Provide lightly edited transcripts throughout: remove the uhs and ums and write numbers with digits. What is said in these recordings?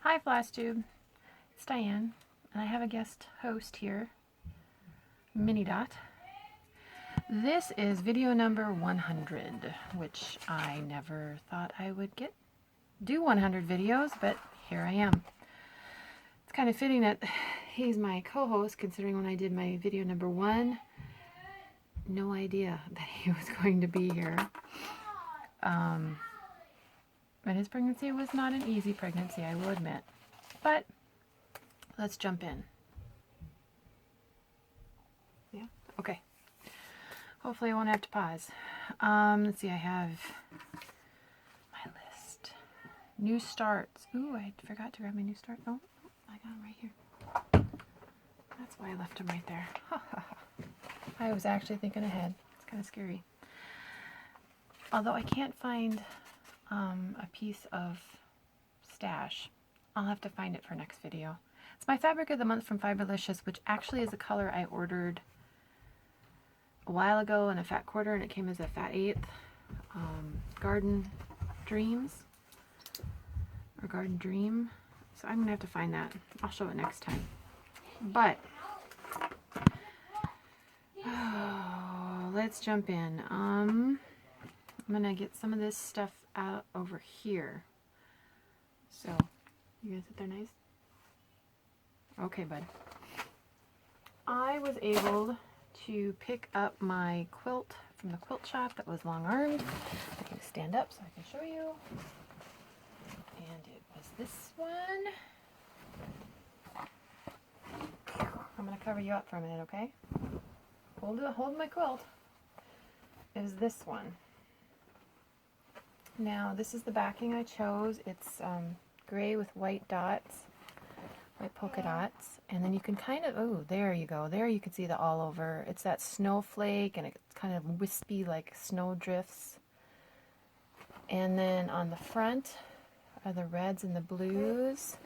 Hi Flosstube, it's Diane, and I have a guest host here, Minidot. This is video number 100, which I never thought I would do 100 videos, but here I am. It's kind of fitting that he's my co-host, considering when I did my video number 1, no idea that he was going to be here. And his pregnancy was not an easy pregnancy, I will admit. But let's jump in. Yeah? Okay. Hopefully I won't have to pause. Let's see, I have my list. New starts. Ooh, I forgot to grab my new start. Oh, I got them right here. That's why I left them right there. I was actually thinking ahead. It's kind of scary. Although I can't find a piece of stash. I'll have to find it for next video. It's my fabric of the month from Fiberlicious, which actually is a color I ordered a while ago in a fat quarter, and it came as a fat eighth. Garden Dreams, or Garden Dream. So I'm gonna have to find that. I'll show it next time. But let's jump in. I'm gonna get some of this stuff out over here. So you gonna sit there nice? Okay, bud. I was able to pick up my quilt from the quilt shop that was long-armed. I can stand up so I can show you. And it was this one. I'm going to cover you up for a minute, okay? Hold my quilt. It was this one. Now, this is the backing I chose. It's gray with white dots. White polka dots, and then you can kind of, oh, there you go, there you can see the all over. It's that snowflake, and it's kind of wispy like snow drifts. And then on the front are the reds and the blues,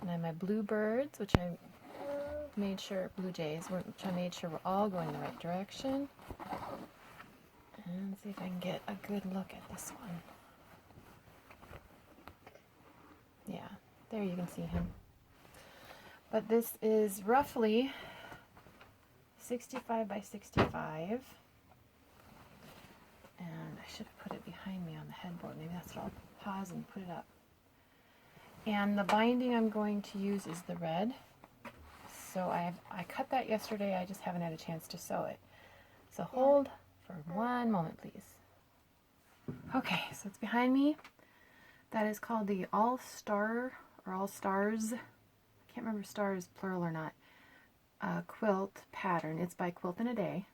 and I have my bluebirds, which I made sure, blue jays, which I made sure were all going the right direction. And see if I can get a good look at this one. Yeah, there you can see him. But this is roughly 65 by 65. And I should have put it behind me on the headboard. Maybe that's what I'll pause and put it up. And the binding I'm going to use is the red. So I cut that yesterday. I just haven't had a chance to sew it. So hold for one moment, please. Okay, so it's behind me. That is called the All-Star or All-Stars. I can't remember stars plural or not, quilt pattern. It's by Quilt in a Day.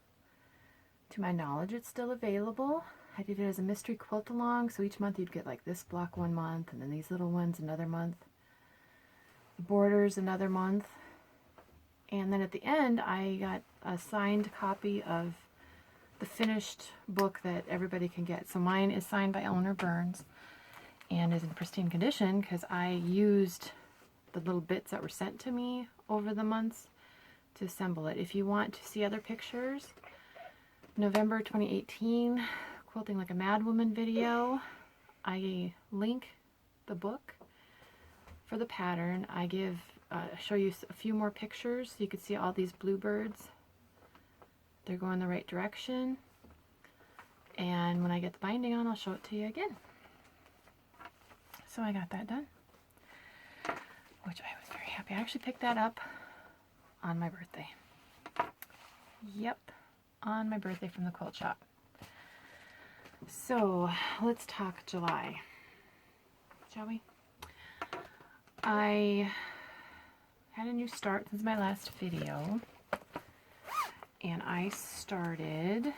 To my knowledge, it's still available. I did it as a mystery quilt along, so each month you'd get like this block one month, and then these little ones another month, the borders another month, and then at the end I got a signed copy of the finished book that everybody can get. So mine is signed by Eleanor Burns and is in pristine condition because I used the little bits that were sent to me over the months to assemble it. If you want to see other pictures, November 2018 Quilting Like a Mad Woman video, I link the book for the pattern. I show you a few more pictures so you can see all these bluebirds. They're going the right direction. And when I get the binding on, I'll show it to you again. So I got that done, which I was very happy. I actually picked that up on my birthday. Yep, on my birthday from the quilt shop. So let's talk July, shall we? I had a new start since my last video, and I started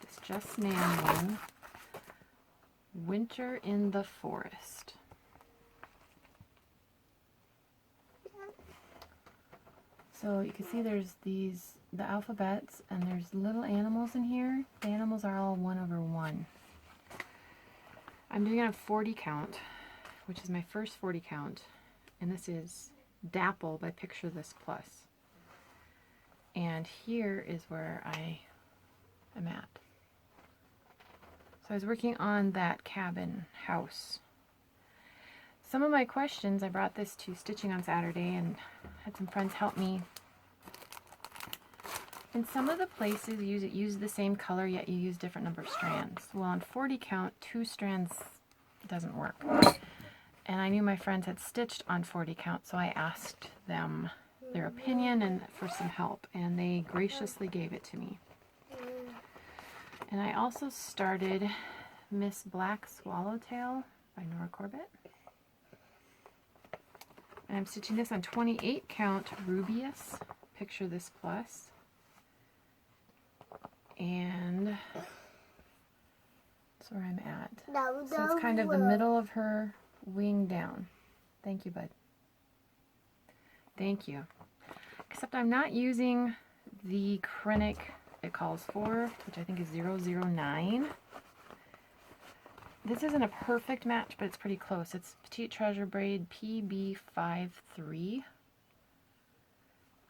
this Just Nan one, Winter in the Forest. So you can see there's the alphabets, and there's little animals in here. The animals are all 1/1. I'm doing a 40 count, which is my first 40 count, and this is Dapple by Picture This Plus. And here is where I am at. So I was working on that cabin house. some of my questions, I brought this to Stitching on Saturday and had some friends help me. And some of the places use the same color, yet you use different number of strands. Well, on 40 count, 2 strands doesn't work. And I knew my friends had stitched on 40 count, so I asked them their opinion and for some help, and they graciously gave it to me. And I also started Miss Black Swallowtail by Nora Corbett. And I'm stitching this on 28 count Rubius, Picture This Plus. And that's where I'm at. So it's kind of the middle of her wing down. Thank you, bud. Thank you. Except I'm not using the Krennic it calls for, which I think is 009. This isn't a perfect match, but it's pretty close. It's Petite Treasure Braid PB53.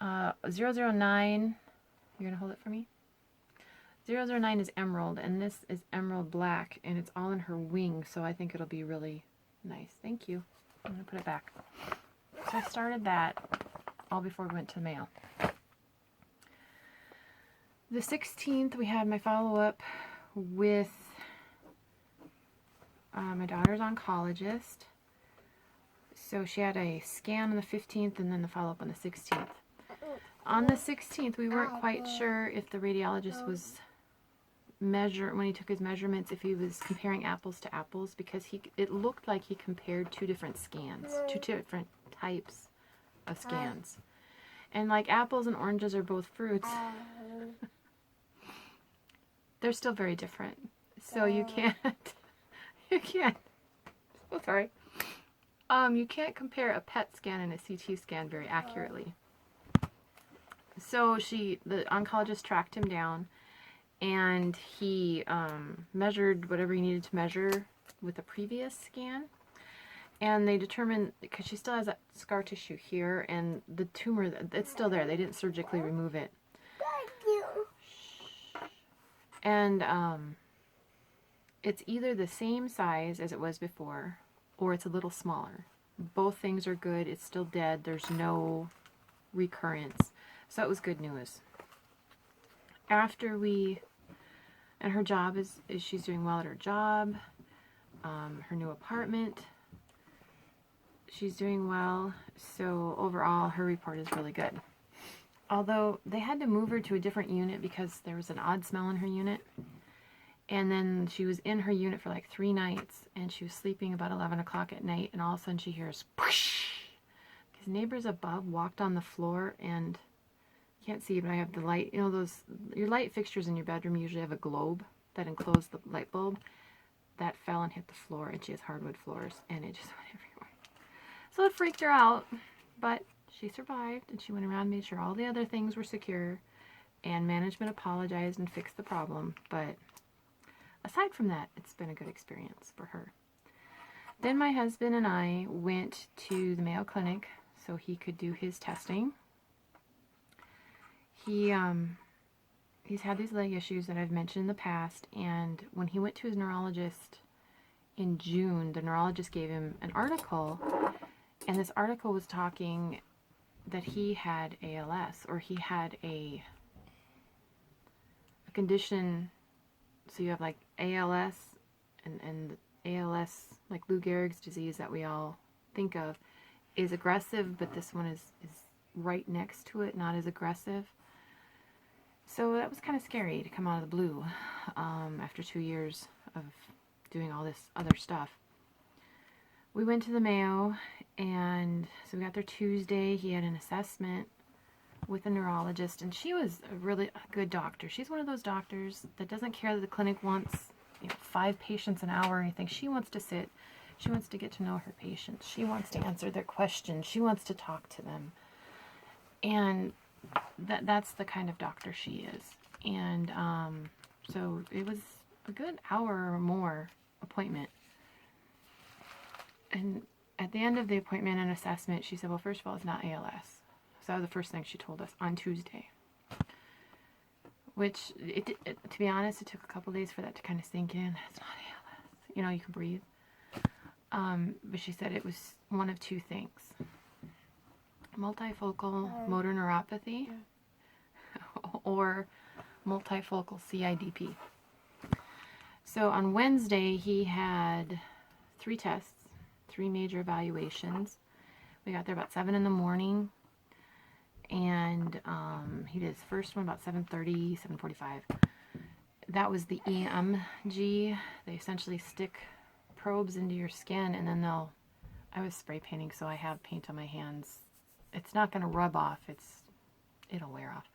009, you're going to hold it for me? 009 is emerald, and this is emerald black, and it's all in her wing, so I think it'll be really nice. Thank you. I'm going to put it back. So I started that all before we went to the mail. The 16th, we had my follow-up with my daughter's oncologist. So she had a scan on the 15th and then the follow-up on the 16th. On the 16th, we weren't quite sure if the radiologist was when he took his measurements, if he was comparing apples to apples, because it looked like he compared 2 different scans, 2 different types of scans. And like apples and oranges are both fruits, they're still very different. So you can't, oh sorry, you can't compare a PET scan and a CT scan very accurately. So the oncologist tracked him down, and he measured whatever he needed to measure with the previous scan. And they determined, because she still has that scar tissue here, and the tumor, it's still there. They didn't surgically remove it. And it's either the same size as it was before, or it's a little smaller. Both things are good. It's still dead. There's no recurrence. So it was good news. After and her job is she's doing well at her job. Her new apartment, she's doing well. So overall, her report is really good. Although they had to move her to a different unit because there was an odd smell in her unit. And then she was in her unit for like 3 nights, and she was sleeping about 11 o'clock at night, and all of a sudden she hears whoosh, because neighbors above walked on the floor, and you can't see, but I have the light, you know, your light fixtures in your bedroom usually have a globe that encloses the light bulb. That fell and hit the floor, and she has hardwood floors, and it just went everywhere. So it freaked her out, but she survived, and she went around and made sure all the other things were secure, and management apologized and fixed the problem. But aside from that, it's been a good experience for her. Then my husband and I went to the Mayo Clinic so he could do his testing. He's had these leg issues that I've mentioned in the past, and when he went to his neurologist in June, the neurologist gave him an article, and this article was talking that he had ALS, or he had a condition. So you have like ALS, and ALS, like Lou Gehrig's disease that we all think of, is aggressive, but this one is right next to it, not as aggressive. So that was kind of scary to come out of the blue after 2 years of doing all this other stuff. We went to the Mayo, and so we got there Tuesday. He had an assessment with a neurologist, and she was a really good doctor. She's one of those doctors that doesn't care that the clinic wants 5 patients an hour or anything. She wants to sit. She wants to get to know her patients. She wants to answer their questions. She wants to talk to them. And that's the kind of doctor she is. And so it was a good hour or more appointment. And at the end of the appointment and assessment, she said, well, first of all, it's not ALS. So that was the first thing she told us on Tuesday. Which, to be honest, it took a couple days for that to kind of sink in. It's not ALS. You know, you can breathe. But she said it was one of two things. Multifocal motor neuropathy or multifocal CIDP. So on Wednesday, he had 3 tests, 3 major evaluations. We got there about 7 in the morning, and he did his first one about 7:30, 7:45. That was the EMG. They essentially stick probes into your skin, and then I was spray painting, so I have paint on my hands. It's not going to rub off. It'll wear off.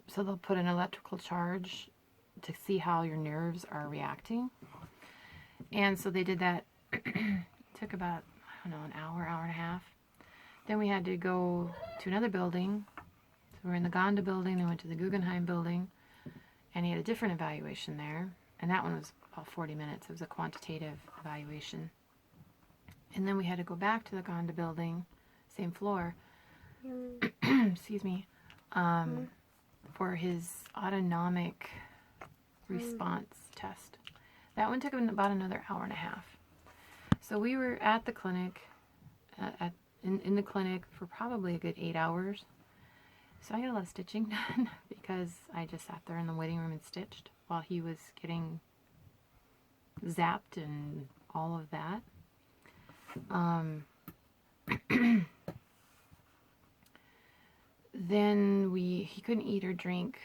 So they'll put an electrical charge to see how your nerves are reacting. And so they did that. Took about, I don't know, an hour, hour and a half. Then we had to go to another building. So we're in the Gonda building, then went to the Guggenheim building, and he had a different evaluation there. And that one was about 40 minutes. It was a quantitative evaluation. And then we had to go back to the Gonda building, same floor, excuse me, for his autonomic response test. That one took about another hour and a half. So we were at the clinic, in the clinic for probably a good 8 hours. So I got a lot of stitching done because I just sat there in the waiting room and stitched while he was getting zapped and all of that. Then he couldn't eat or drink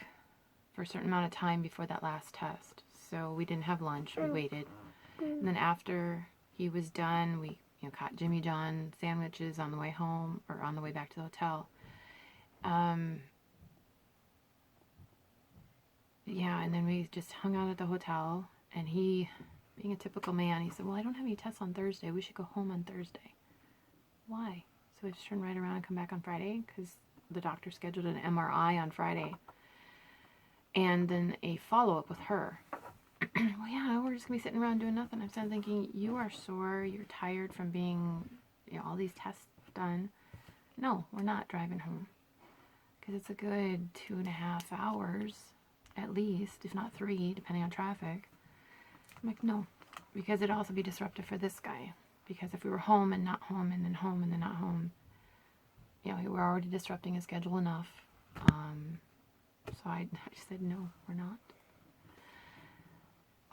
for a certain amount of time before that last test. So we didn't have lunch, we waited. And then after he was done, we caught Jimmy John sandwiches on the way home, or on the way back to the hotel. Yeah, and then we just hung out at the hotel, and he, being a typical man, he said, well, I don't have any tests on Thursday. We should go home on Thursday. Why? So we just turn right around and come back on Friday, because the doctor scheduled an MRI on Friday. And then a follow-up with her. Well, yeah, we're just going to be sitting around doing nothing. I'm starting thinking, you are sore, you're tired from being, all these tests done. No, we're not driving home. Because it's a good 2.5 hours, at least, if not 3, depending on traffic. I'm like, no, because it'd also be disruptive for this guy. Because if we were home and not home and then not home, we were already disrupting his schedule enough. So I just said, no, we're not.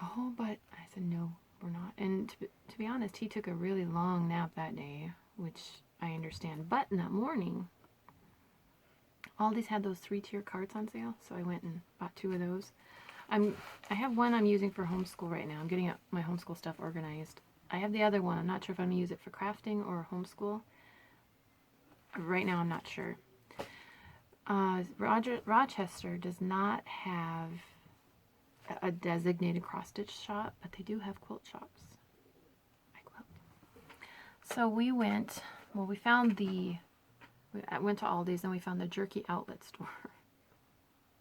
Oh, but I said, no, we're not. And to be honest, he took a really long nap that day, which I understand. But in that morning, Aldi's had those 3-tier carts on sale, so I went and bought 2 of those. I have one I'm using for homeschool right now. I'm getting my homeschool stuff organized. I have the other one. I'm not sure if I'm going to use it for crafting or homeschool. Right now, I'm not sure. Rochester does not have a designated cross-stitch shop, but they do have quilt shops. I quilt. So we went, we went to Aldi's and we found the jerky outlet store.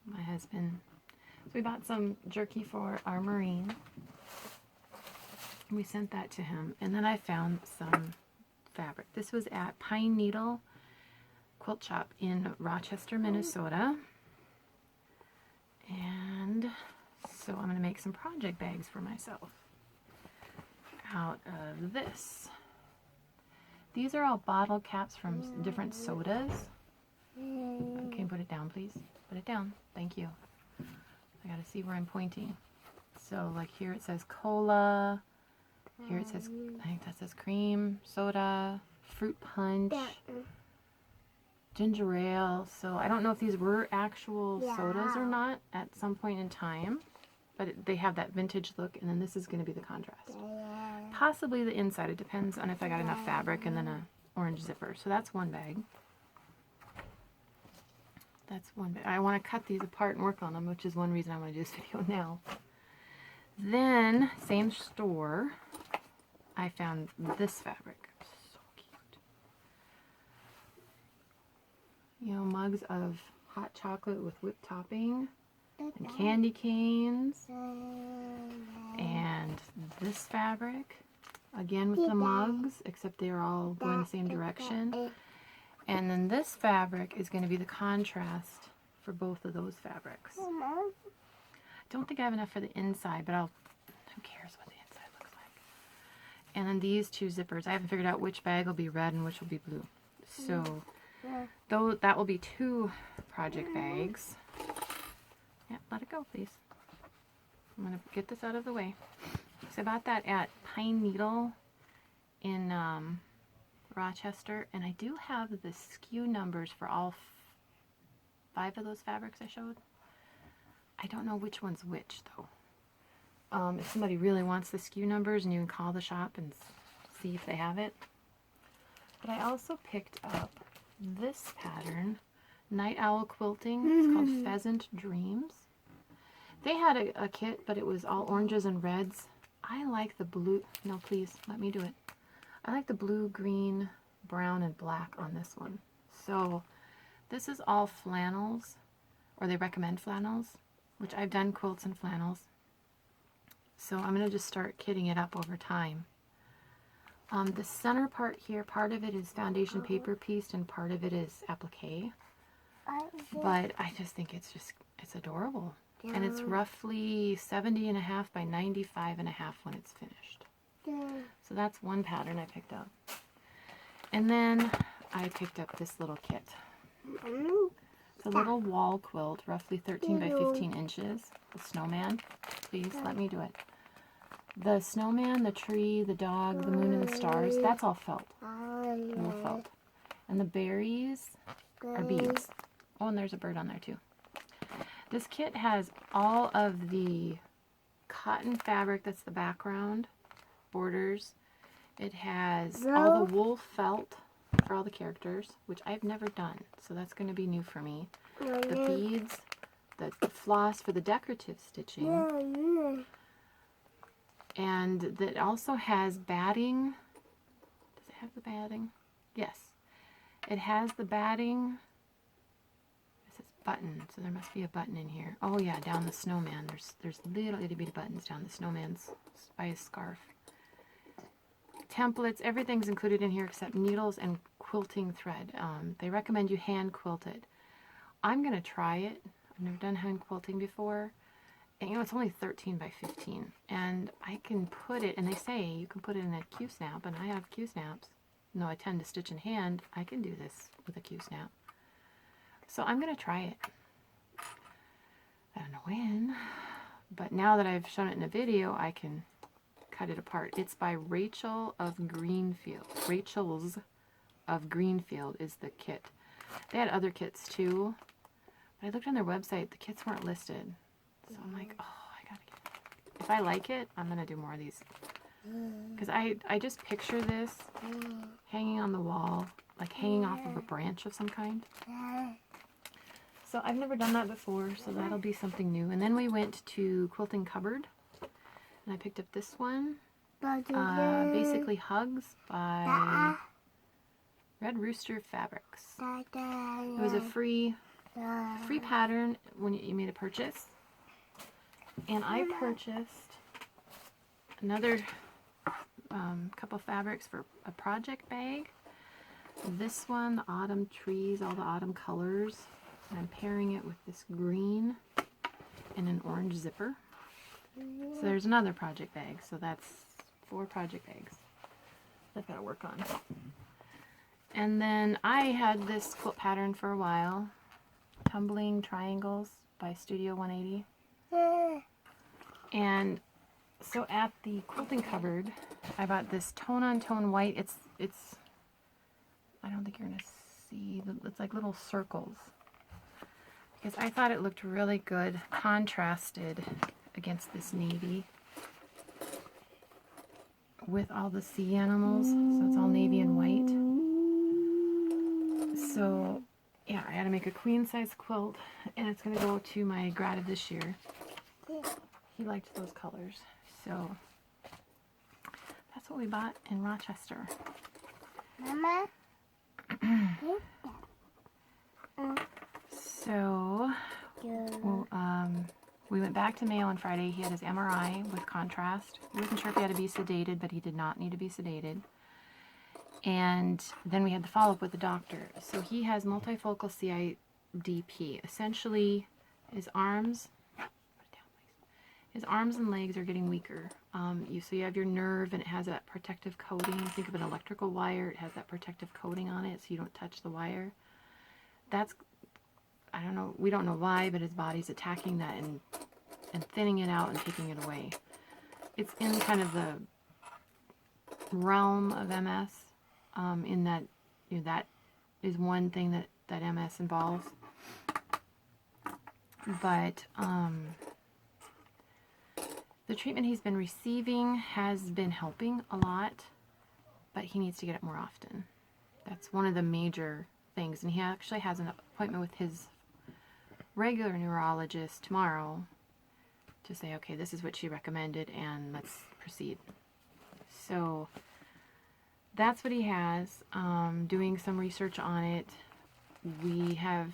My husband. So we bought some jerky for our Marine. We sent that to him. And then I found some fabric. This was at Pine Needle Quilt Shop in Rochester, Minnesota. And so I'm going to make some project bags for myself out of this. These are all bottle caps from different sodas. Can you put it down, please? Put it down. Thank you. I got to see where I'm pointing. So, like here it says cola. Here it says, I think that says cream, soda, fruit punch, ginger ale. So I don't know if these were actual sodas or not at some point in time. But they have that vintage look, and then this is going to be the contrast. Possibly the inside. It depends on if I got enough fabric and then an orange zipper. So that's one bag. That's one bag. I want to cut these apart and work on them, which is one reason I want to do this video now. Then, same store, I found this fabric. So cute. Mugs of hot chocolate with whipped topping. And candy canes, and this fabric, again with the mugs, except they're all going the same direction. And then this fabric is going to be the contrast for both of those fabrics. I don't think I have enough for the inside, but who cares what the inside looks like. And then these 2 zippers. I haven't figured out which bag will be red and which will be blue. So though that will be 2 project bags. Yeah, let it go, please. I'm going to get this out of the way. So I bought that at Pine Needle in Rochester, and I do have the SKU numbers for all 5 of those fabrics I showed. I don't know which one's which, though. If somebody really wants the SKU numbers, and you can call the shop and see if they have it. But I also picked up this pattern, Night Owl Quilting. It's called Pheasant Dreams. They had a kit, but it was all oranges and reds. I like the blue. No, please, let me do it. I like the blue, green, brown, and black on this one. So this is all flannels, or they recommend flannels, which I've done quilts and flannels. So I'm going to just start kitting it up over time. The center part here, part of it is foundation paper pieced and part of it is applique. But I just think it's adorable. And it's roughly 70.5 by 95.5 when it's finished. So that's one pattern I picked up. And then I picked up this little kit. It's a little wall quilt, roughly 13 by 15 inches. The snowman. Please let me do it. The snowman, the tree, the dog, the moon, and the stars, that's all felt. Little felt. And the berries are beads. Oh, and there's a bird on there too. This kit has all of the cotton fabric that's the background, borders. It has all the wool felt for all the characters, which I've never done, so that's going to be new for me. The beads, the floss for the decorative stitching. And that also has batting. Does it have the batting? Yes. It has the batting. It says button, so there must be a button in here. Oh yeah, down the snowman. There's little itty bitty buttons down the snowman's by his scarf. Templates, everything's included in here except needles and quilting thread. They recommend you hand quilt it. I'm going to try it. I've never done hand quilting before. And, you know, it's only 13 by 15. And I can put it, and they say you can put it in a Q-snap, and I have Q-snaps. No, I tend to stitch in hand. I can do this with a Q-snap. So I'm going to try it. I don't know when, but now that I've shown it in a video, I can cut it apart. It's by Rachel of Greenfield. Rachel's of Greenfield is the kit. They had other kits too, but I looked on their website, the kits weren't listed. So I'm like, oh, I gotta get it. If I like it, I'm gonna do more of these. Because I just picture this hanging on the wall, like hanging off of a branch of some kind. So I've never done that before, so that'll be something new. And then we went to Quilting Cupboard, and I picked up this one. Basically Hugs by Red Rooster Fabrics. It was a free pattern when you made a purchase. And I purchased another couple fabrics for a project bag. This one, the autumn trees, all the autumn colors. And I'm pairing it with this green and an orange zipper. So there's another project bag. So that's 4 project bags I've got to work on. And then I had this quilt pattern for a while. Tumbling Triangles by Studio 180. And so at the Quilting Cupboard, I bought this tone-on-tone white. It's I don't think you're going to see, it's like little circles. Because I thought it looked really good, contrasted against this navy with all the sea animals. So it's all navy and white. So yeah, I had to make a queen size quilt, and it's going to go to my grad of this year. He liked those colors, so that's what we bought in Rochester. Mama? So, we went back to Mayo on Friday. He had his MRI with contrast. He wasn't sure if he had to be sedated, but he did not need to be sedated. And then we had the follow-up with the doctor. So he has multifocal CIDP. Essentially, his arms, his arms and legs are getting weaker. So you have your nerve, and it has that protective coating. Think of an electrical wire. It has that protective coating on it, so you don't touch the wire. That's, I don't know, we don't know why, but his body's attacking that and thinning it out and taking it away. It's in kind of the realm of MS, in that, you know, that is one thing that MS involves. But the treatment he's been receiving has been helping a lot, but he needs to get it more often. That's one of the major things. And he actually has an appointment with his regular neurologist tomorrow to say, okay, this is what she recommended, and let's proceed. So that's what he has. Doing some research on it. We have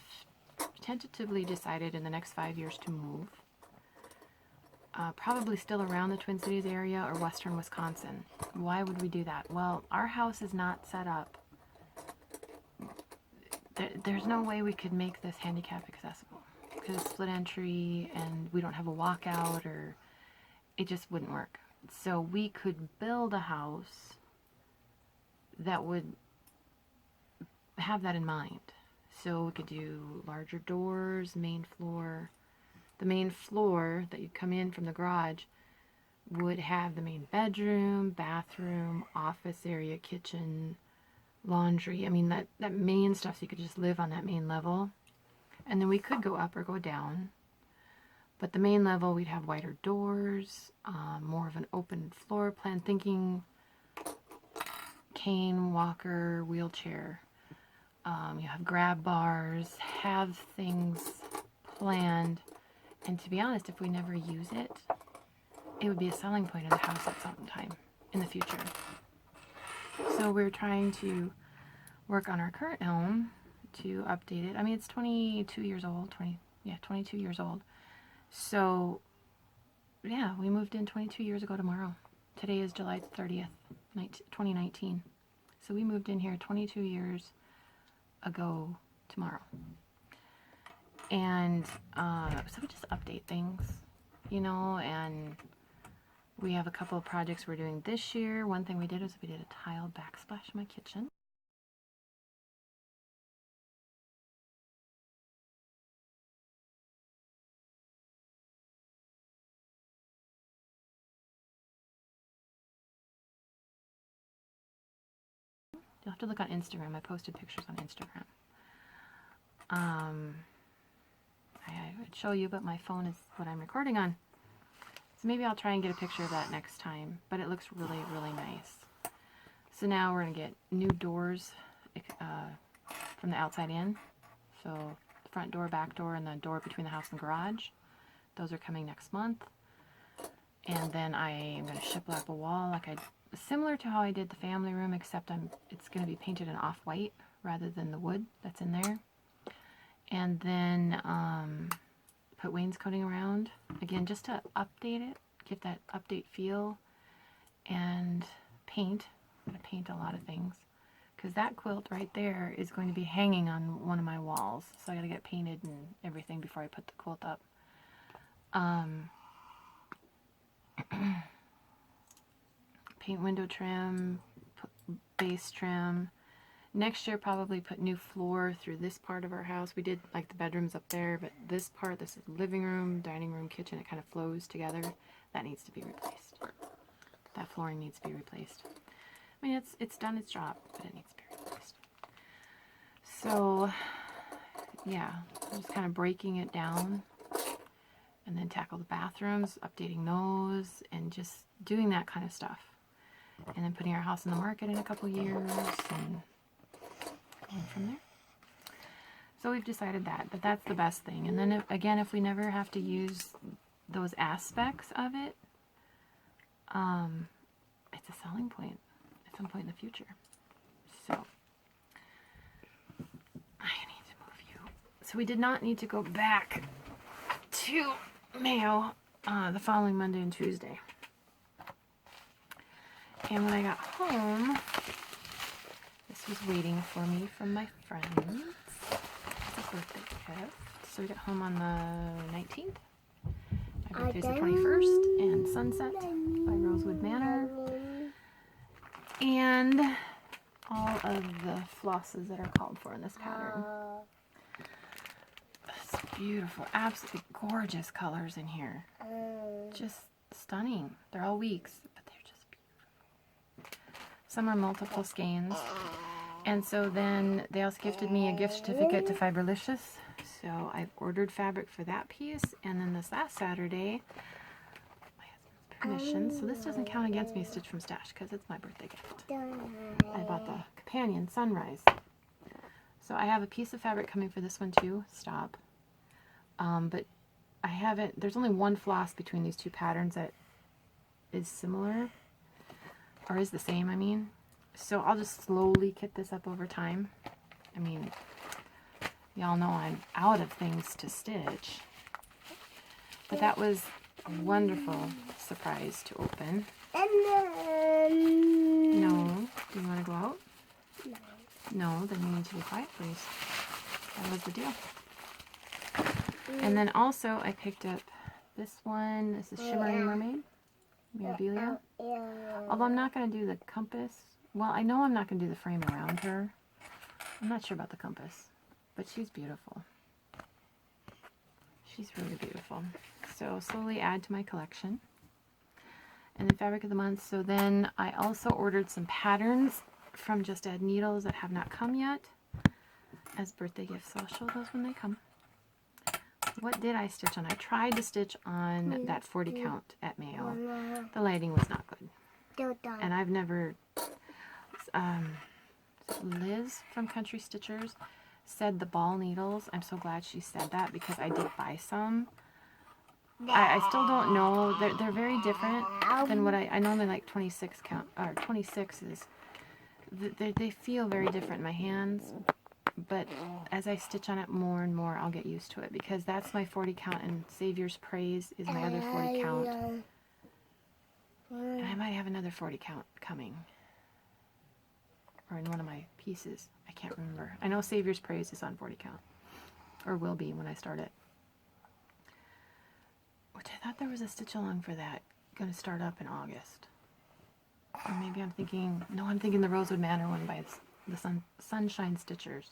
tentatively decided in the next 5 years to move. Probably still around the Twin Cities area or western Wisconsin. Why would we do that? Well, our house is not set up. There's no way we could make this handicap accessible because it's split entry and we don't have a walkout, or it just wouldn't work. So we could build a house that would have that in mind. So we could do larger doors, main floor. The main floor that you come in from the garage would have the main bedroom, bathroom, office area, kitchen, laundry. I mean, that main stuff, so you could just live on that main level. And then we could go up or go down. But the main level, we'd have wider doors, more of an open floor plan, thinking cane, walker, wheelchair. You have grab bars, have things planned. And to be honest, if we never use it, it would be a selling point of the house at some time in the future. So we're trying to work on our current home to update it. I mean, it's 22 years old, 22 years old. So, yeah, we moved in 22 years ago tomorrow. Today is July 30th, 2019. So we moved in here 22 years ago tomorrow. And so we just update things, you know, and we have a couple of projects we're doing this year. One thing we did was we did a tile backsplash in my kitchen. You'll have to look on Instagram. I posted pictures on Instagram. I would show you, but my phone is what I'm recording on. So maybe I'll try and get a picture of that next time. But it looks really, really nice. So now we're going to get new doors from the outside in. So the front door, back door, and the door between the house and garage. Those are coming next month. And then I am going to shiplap a wall similar to how I did the family room, except it's going to be painted in off-white rather than the wood that's in there. And then put wainscoting around, again, just to update it, give that update feel, and paint. I'm going to paint a lot of things, because that quilt right there is going to be hanging on one of my walls, so I got to get painted and everything before I put the quilt up. Paint window trim, base trim. Next year, probably put new floor through this part of our house. We did like the bedrooms up there, but this part, this is living room, dining room, kitchen, it kind of flows together. That needs to be replaced. That flooring needs to be replaced. I mean, it's done its job, but it needs to be replaced. So, yeah, I'm just kind of breaking it down, and then tackle the bathrooms, updating those, and just doing that kind of stuff. And then putting our house in the market in a couple years, and going from there. So we've decided that that's the best thing. And then again, if we never have to use those aspects of it, it's a selling point at some point in the future. So I need to move you. So we did not need to go back to Mayo the following Monday and Tuesday. And when I got home, this was waiting for me from my friends. It's a birthday gift. So we got home on the 19th. My birthday's the 21st, and Sunset by Rosewood Manor. And all of the flosses that are called for in this pattern. It's beautiful, absolutely gorgeous colors in here. Just stunning. They're all weeks, but they're just beautiful. Some are multiple skeins. And so then they also gifted me a gift certificate to Fiberlicious. So I've ordered fabric for that piece. And then this last Saturday, my husband's permission, so this doesn't count against me, Stitch from Stash, because it's my birthday gift. I bought the companion Sunrise. So I have a piece of fabric coming for this one too. Stop. But I haven't, there's only one floss between these two patterns that is similar, or is the same, I mean. So I'll just slowly kit this up over time. I mean, y'all know I'm out of things to stitch. But that was a wonderful surprise to open. No. Do you want to go out? No, then you need to be quiet, please. That was the deal. And then also I picked up this one. This is Shimmering Mermaid, Mirabilia. Although I'm not going to do the compass. Well, I know I'm not going to do the frame around her. I'm not sure about the compass, but she's beautiful. She's really beautiful. So slowly add to my collection. And then fabric of the month. So then I also ordered some patterns from Just Add Needles that have not come yet as birthday gifts. So I'll show those when they come. What did I stitch on? I tried to stitch on that 40 count at Mayo. The lighting was not good. And I've never... Liz from Country Stitchers said the ball needles. I'm so glad she said that because I did buy some. I still don't know. They're very different than what I normally like 26 count, or 26s. They feel very different in my hands. But as I stitch on it more and more, I'll get used to it because that's my 40 count and Savior's Praise is my other 40 count. And I might have another 40 count coming. Or in one of my pieces. I can't remember. I know Savior's Praise is on 40 count. Or will be when I start it. Which I thought there was a stitch along for that. Going to start up in August. Or maybe I'm thinking... No, I'm thinking the Rosewood Manor one by the Sunshine Stitchers.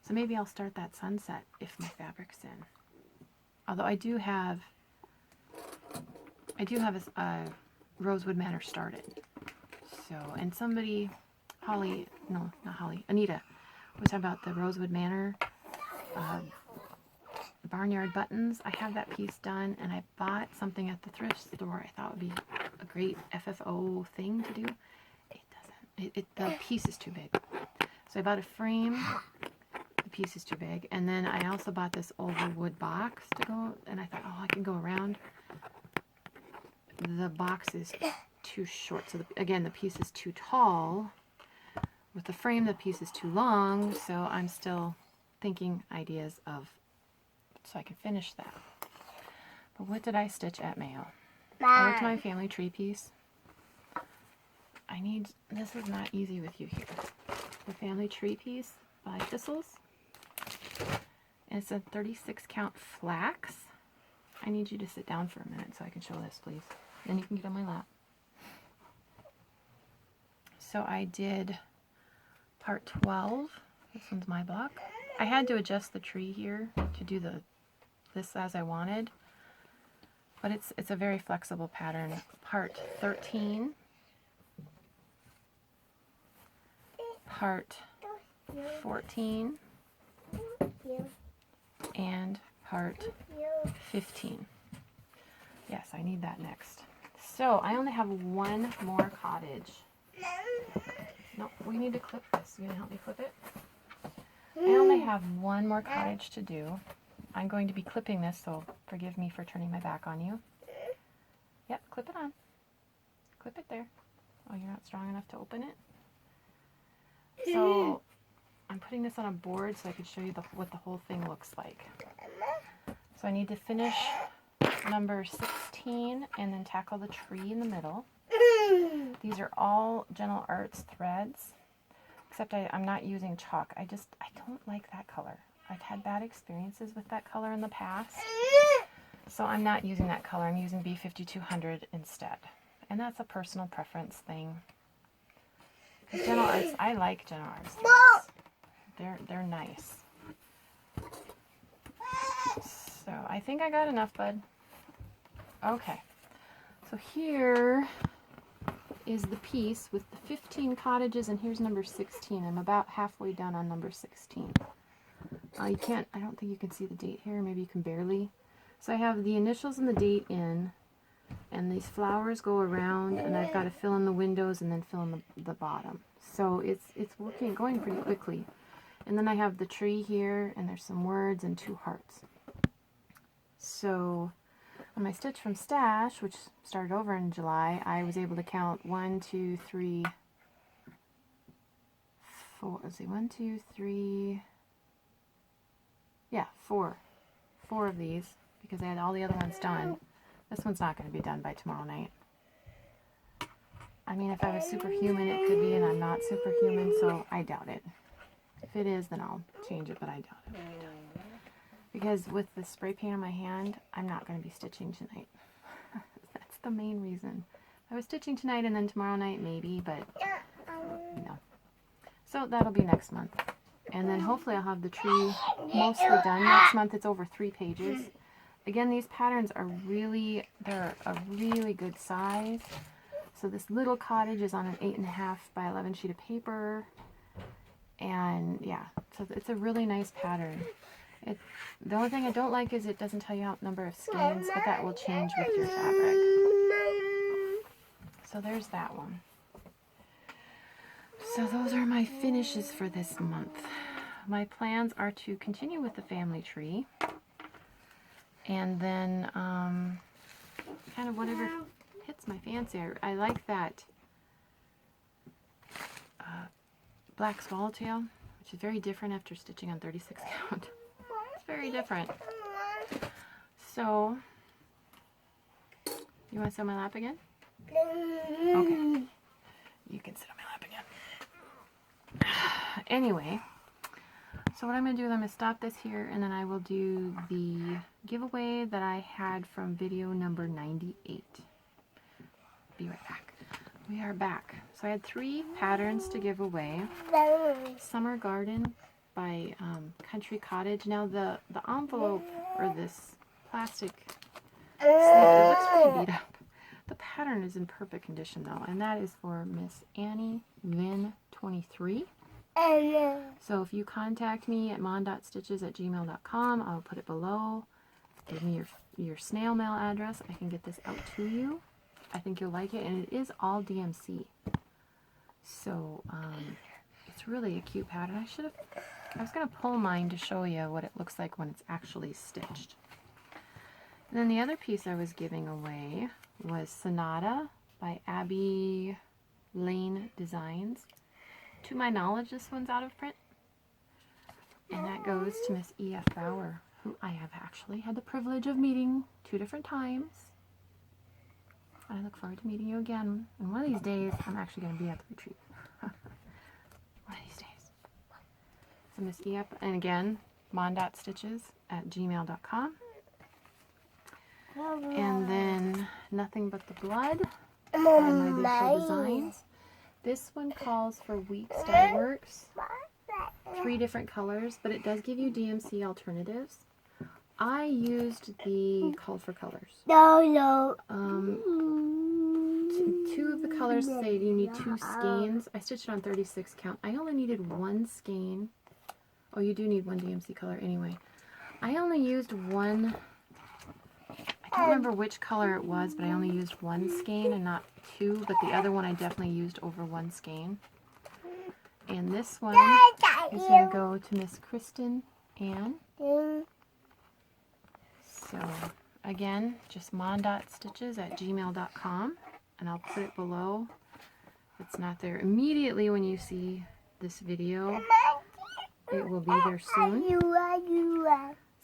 So maybe I'll start that Sunset if my fabric's in. Although I do have a Rosewood Manor started. So, and somebody... Holly, no, not Holly, Anita was talking about the Rosewood Manor barnyard buttons. I have that piece done, and I bought something at the thrift store I thought would be a great FFO thing to do. It doesn't. The piece is too big. So I bought a frame. The piece is too big. And then I also bought this oval wood box to go, and I thought, oh, I can go around. The box is too short. So, again, the piece is too tall. With the frame, the piece is too long, so I'm still thinking ideas of, so I can finish that. But what did I stitch at Mayo? I worked my family tree piece. This is not easy with you here. The family tree piece by Thistles. And it's a 36 count flax. I need you to sit down for a minute so I can show this, please. Then you can get on my lap. So I did part 12. This one's my block. I had to adjust the tree here to do this as I wanted, but it's a very flexible pattern. Part 13, part 14, and part 15. Yes, I need that next. So I only have one more cottage. No, we need to clip this. You gonna help me clip it? I only have one more cottage to do. I'm going to be clipping this, so forgive me for turning my back on you. Yep, clip it on. Clip it there. Oh, you're not strong enough to open it? So I'm putting this on a board so I can show you what the whole thing looks like. So I need to finish number 16 and then tackle the tree in the middle. These are all Gentle Arts threads, except I'm not using chalk. I don't like that color. I've had bad experiences with that color in the past. So I'm not using that color. I'm using B5200 instead. And that's a personal preference thing. Gentle Arts, I like Gentle Arts threads. They're nice. So I think I got enough, bud. Okay. So here is the piece with the 15 cottages, and here's number 16. I'm about halfway done on number 16. I don't think you can see the date here. Maybe you can barely. So I have the initials and the date in, and these flowers go around, and I've got to fill in the windows and then fill in the bottom. So it's going pretty quickly. And then I have the tree here, and there's some words and 2 hearts. So on my stitch from Stash, which started over in July, I was able to count 1, 2, 3, 4. Let's see, 1, 2, 3. Yeah, 4. 4 of these, because I had all the other ones done. This one's not going to be done by tomorrow night. I mean, if I was superhuman, it could be, and I'm not superhuman, so I doubt it. If it is, then I'll change it, but I doubt it. Because with the spray paint on my hand, I'm not going to be stitching tonight. That's the main reason. I was stitching tonight and then tomorrow night, maybe, but no. So that'll be next month. And then hopefully I'll have the tree mostly done next month. It's over 3 pages. Again, these patterns are they're a really good size. So this little cottage is on an 8.5 by 11 sheet of paper. And yeah, so it's a really nice pattern. The only thing I don't like is it doesn't tell you how number of skeins, but that will change with your fabric. So there's that one. So those are my finishes for this month. My plans are to continue with the family tree, and then kind of whatever hits my fancy. I like that black swallowtail, which is very different after stitching on 36 count. It's very different. So, you want to sit on my lap again? Okay. You can sit on my lap again. Anyway, so what I'm going to do is I'm going to stop this here, and then I will do the giveaway that I had from video number 98. Be right back. We are back. So I had 3 patterns to give away. Summer Garden by Country Cottage. Now the envelope, or this plastic sleeve, it looks pretty beat up. The pattern is in perfect condition though, and that is for Miss Annie Vin 23. So if you contact me at mondotstitches@gmail.com, I'll put it below. Give me your snail mail address. I can get this out to you. I think you'll like it, and it is all DMC. So it's really a cute pattern. I was going to pull mine to show you what it looks like when it's actually stitched. And then the other piece I was giving away was Sonata by Abby Lane Designs. To my knowledge, this one's out of print. And that goes to Miss E.F. Bauer, who I have actually had the privilege of meeting 2 different times. I look forward to meeting you again. And one of these days, I'm actually going to be at the retreat. One of these days. So Miss E.F. and again, mondotstitches@gmail.com. And then Nothing But the Blood by My Beautiful Designs. This one calls for Weeks Dye Works. 3 different colors, but it does give you DMC alternatives. I used the Call for Colors. No. 2 of the colors say you need 2 skeins. I stitched it on 36 count. I only needed 1 skein. Oh, you do need 1 DMC color anyway. I only used 1. I don't remember which color it was, but I only used 1 skein and not 2. But the other one I definitely used over 1 skein. And this one is going to go to Miss Kristen Ann. So, again, just mondotstitches@gmail.com, and I'll put it below. If it's not there immediately when you see this video, it will be there soon.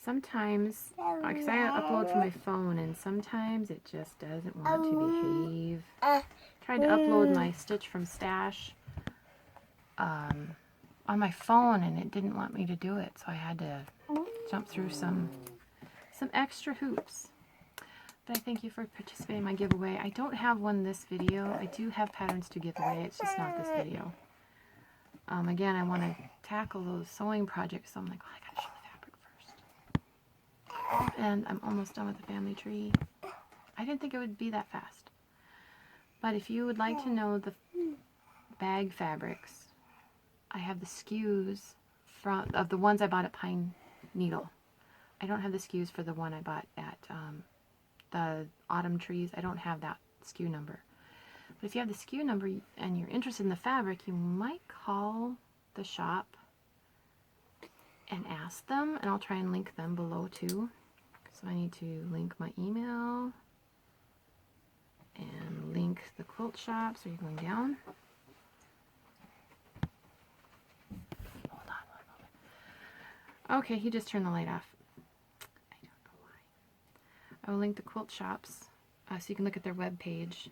Sometimes, because I upload from my phone, and sometimes it just doesn't want to behave. Tried to upload my stitch from Stash on my phone, and it didn't want me to do it, so I had to jump through some extra hoops. But I thank you for participating in my giveaway. I don't have one this video. I do have patterns to give away. It's just not this video. Again, I want to tackle those sewing projects, so I'm like, oh, I gotta show the fabric first. And I'm almost done with the family tree. I didn't think it would be that fast. But if you would like to know the bag fabrics, I have the SKUs of the ones I bought at Pine Needle. I don't have the SKUs for the one I bought at the Autumn Trees. I don't have that SKU number. But if you have the SKU number and you're interested in the fabric, you might call the shop and ask them, and I'll try and link them below too. So I need to link my email and link the quilt shop. So you're going down. Hold on one moment. Okay, he just turned the light off. I don't know why. I will link the quilt shops so you can look at their web page.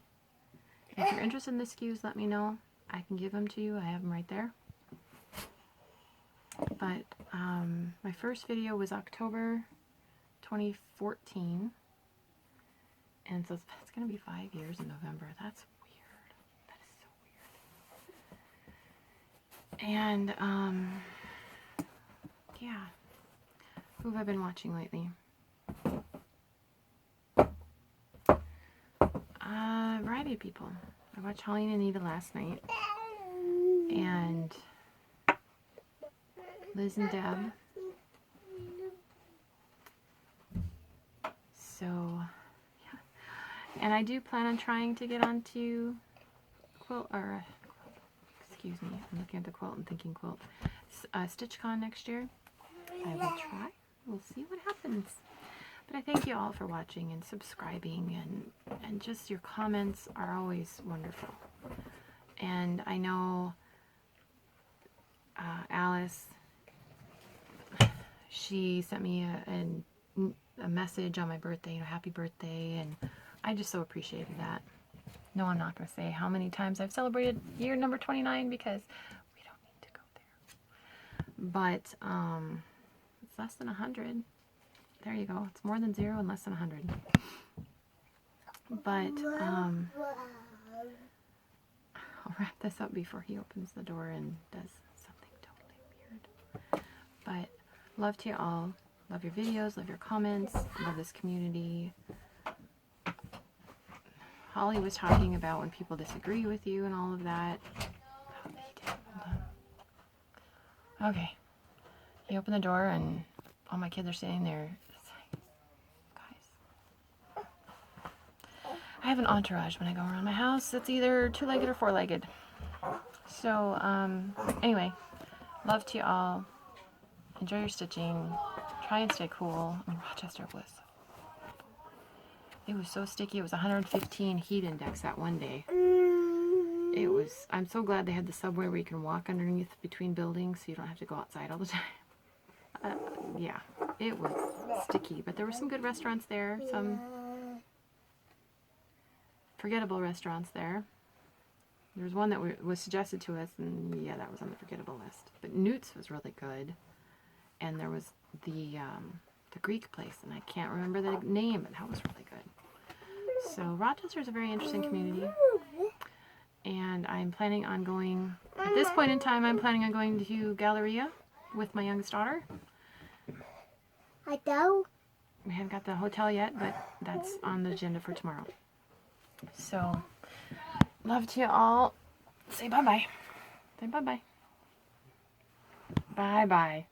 If you're interested in the SKUs, let me know. I can give them to you. I have them right there. But my first video was October 2014. And so it's going to be 5 years in November. That's weird. That is so weird. And, yeah. Who have I been watching lately? Variety of people. I watched Holly and Anita last night. And Liz and Deb. So, yeah. And I do plan on trying to get onto quilt, or, excuse me, I'm looking at the quilt and thinking quilt. StitchCon next year. I will try. We'll see what happens. But I thank you all for watching and subscribing, and just your comments are always wonderful. And I know Alice, she sent me a message on my birthday, you know, happy birthday, and I just so appreciated that. No, I'm not going to say how many times I've celebrated year number 29 because we don't need to go there. But it's less than 100. There you go. It's more than 0 and less than 100. But I'll wrap this up before he opens the door and does something totally weird. But love to you all. Love your videos. Love your comments. Love this community. Holly was talking about when people disagree with you and all of that. Oh, he did. Hold on. Okay. He opened the door and all my kids are sitting there. I have an entourage when I go around my house. It's either two-legged or four-legged. So, anyway, love to you all. Enjoy your stitching. Try and stay cool. I mean, Rochester was so horrible. It was so sticky. It was 115 heat index that one day. It was, I'm so glad they had the subway where you can walk underneath between buildings so you don't have to go outside all the time. Yeah, it was sticky. But there were some good restaurants there. Some forgettable restaurants there. There was one that was suggested to us, and yeah, that was on the forgettable list. But Newt's was really good, and there was the Greek place, and I can't remember the name, but that was really good. So Rochester is a very interesting community, and I'm planning on going, at this point in time, I'm planning on going to Galleria with my youngest daughter. I don't. We haven't got the hotel yet, but that's on the agenda for tomorrow. So, love to you all. Say bye-bye. Say bye-bye. Bye-bye.